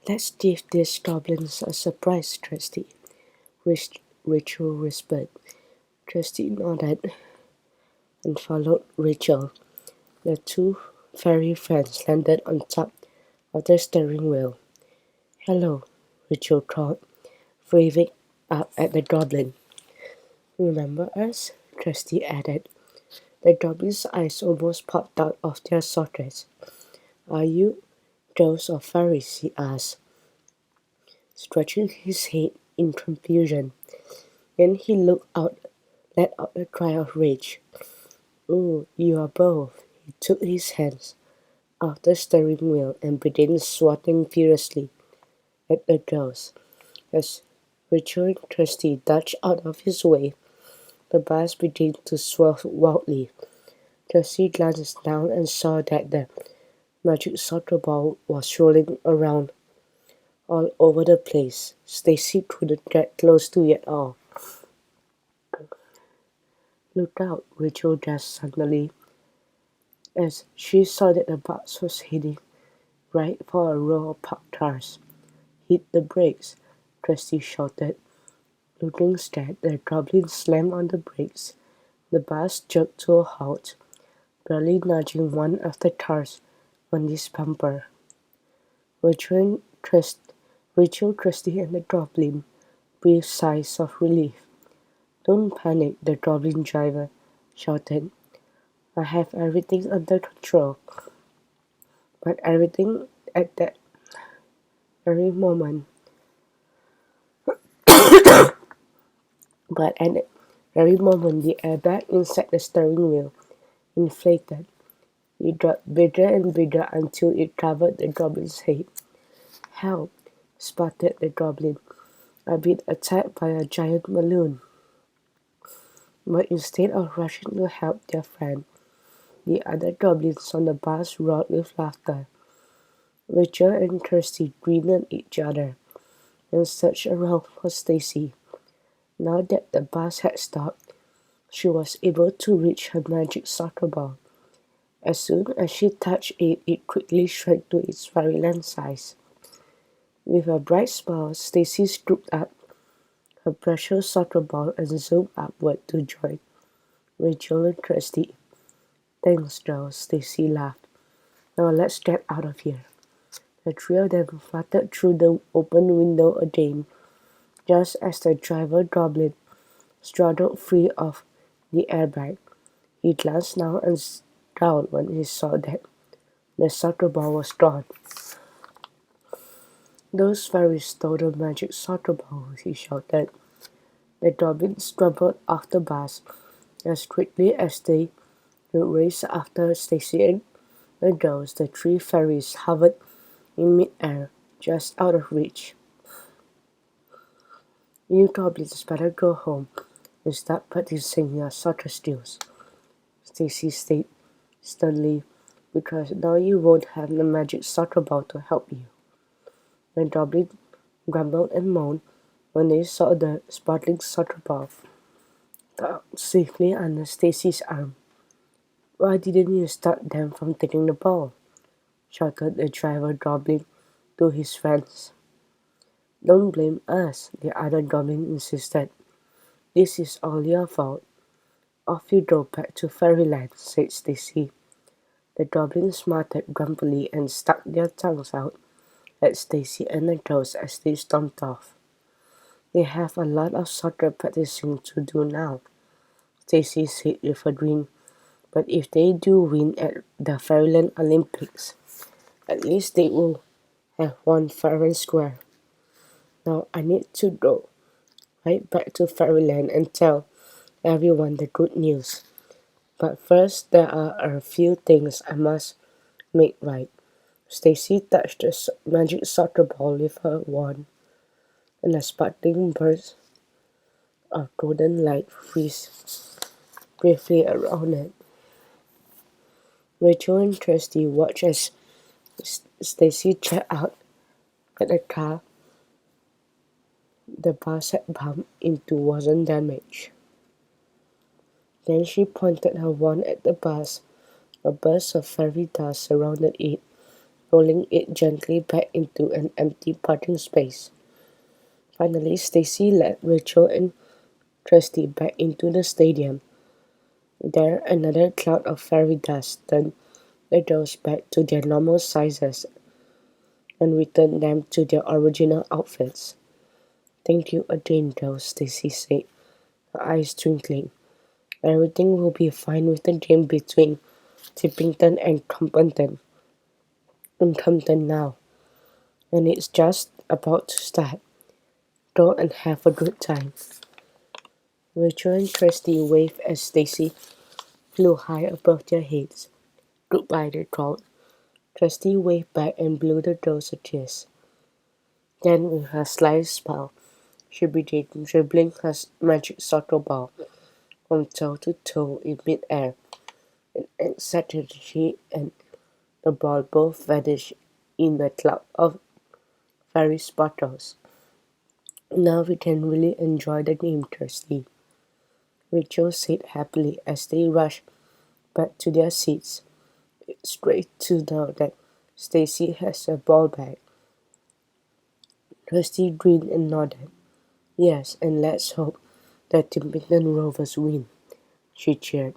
Let's give these goblins a surprise, Trusty, Rachel whispered. Trusty nodded and followed Rachel. The two fairy friends landed on top of the steering wheel. Hello, Rachel called, waving up at the goblin. Remember us? Trusty added. The goblin's eyes almost popped out of their sockets. Are you ghosts or fairies? He asked, stretching his head in confusion. Then he let out a cry of rage. Oh, you are both. He took his hands off the steering wheel and began swatting furiously at the ghosts. As Richard and Kirsty dodged out of his way, the bus began to swirl wildly. Kirsty glanced down and saw that the magic soccer ball was rolling around all over the place. Stacey couldn't get close to it all. Look out, Rachel gasped suddenly, as she saw that the bus was heading right for a row of parked cars. Hit the brakes, Kirsty shouted. Looking scared, the goblin slammed on the brakes. The bus jerked to a halt, barely nudging one of the cars on its bumper. Rachel, Kirsty, and the goblin breathed sighs of relief. Don't panic, the goblin driver shouted. I have everything under control. But everything at that very moment But at that very moment the airbag inside the steering wheel inflated. It got bigger and bigger until it covered the goblin's head. Help! Sputtered the goblin. I've been attacked by a giant balloon. But instead of rushing to help their friend, the other goblins on the bus roared with laughter. Rachel and Kirsty grinned at each other and searched around for Stacey. Now that the bus had stopped, she was able to reach her magic soccer ball. As soon as she touched it, it quickly shrank to its fairyland size. With a bright smile, Stacey scooped up her precious soccer ball and zoomed upward to join Rachel and Kirsty. Thanks, girls, Stacey laughed. Now let's get out of here. The three of them fluttered through the open window again, just as the driver goblin struggled free of the airbag. He glanced now and down when he saw that the soccer ball was gone. Those fairies stole the magic soccer ball, he shouted. The goblins scrambled off the bus as quickly as they could race after Stacey and the girls. The three fairies hovered in mid-air, just out of reach. You goblins better go home and start practicing your soccer skills, Stacey said sternly, because now you won't have the magic soccer ball to help you. The goblin grumbled and moaned when they saw the sparkling soccer ball tucked safely under Stacey's arm. Why didn't you stop them from taking the ball? Shouted the driver goblin to his friends. Don't blame us, the other goblin insisted. This is all your fault. Off you go back to fairyland, said Stacey. The goblins muttered grumpily and stuck their tongues out at Stacey and the girls as they stomped off. They have a lot of soccer practicing to do now, Stacey said with a grin. But if they do win at the Fairyland Olympics, at least they will have won fair and square. Now I need to go right back to Fairyland and tell everyone the good news. But first, there are a few things I must make right. Stacey touched the magic soccer ball with her wand, and a sparkling burst of golden light whizzed briefly around it. Rachel and Kirsty watched as Stacey checked out at the car the bus had bumped into wasn't damaged. Then she pointed her wand at the bus. A burst of fairy dust surrounded it, rolling it gently back into an empty parking space. Finally, Stacy led Rachel and Trusty back into the stadium. There, another cloud of fairy dust turned the dolls back to their normal sizes and returned them to their original outfits. Thank you again, dolls, Stacy said, her eyes twinkling. Everything will be fine with the game between Tippington and Compton now, and it's just about to start. Go and have a good time. Rachel and Kirsty waved as Stacy flew high above their heads. Goodbye, they called. Kirsty waved back and blew the dolls a kiss. Then, with her sly smile, she began dribbling her magic soccer ball from toe to toe in mid-air, and exactly and the ball both vanished in a cloud of fairy sparkles. Now we can really enjoy the game, Kirsty, Rachel said happily as they rushed back to their seats. It's great to know that Stacy has a ball back. Kirsty grinned and nodded. Yes, and let's hope that Timpington Rovers win, she cheered.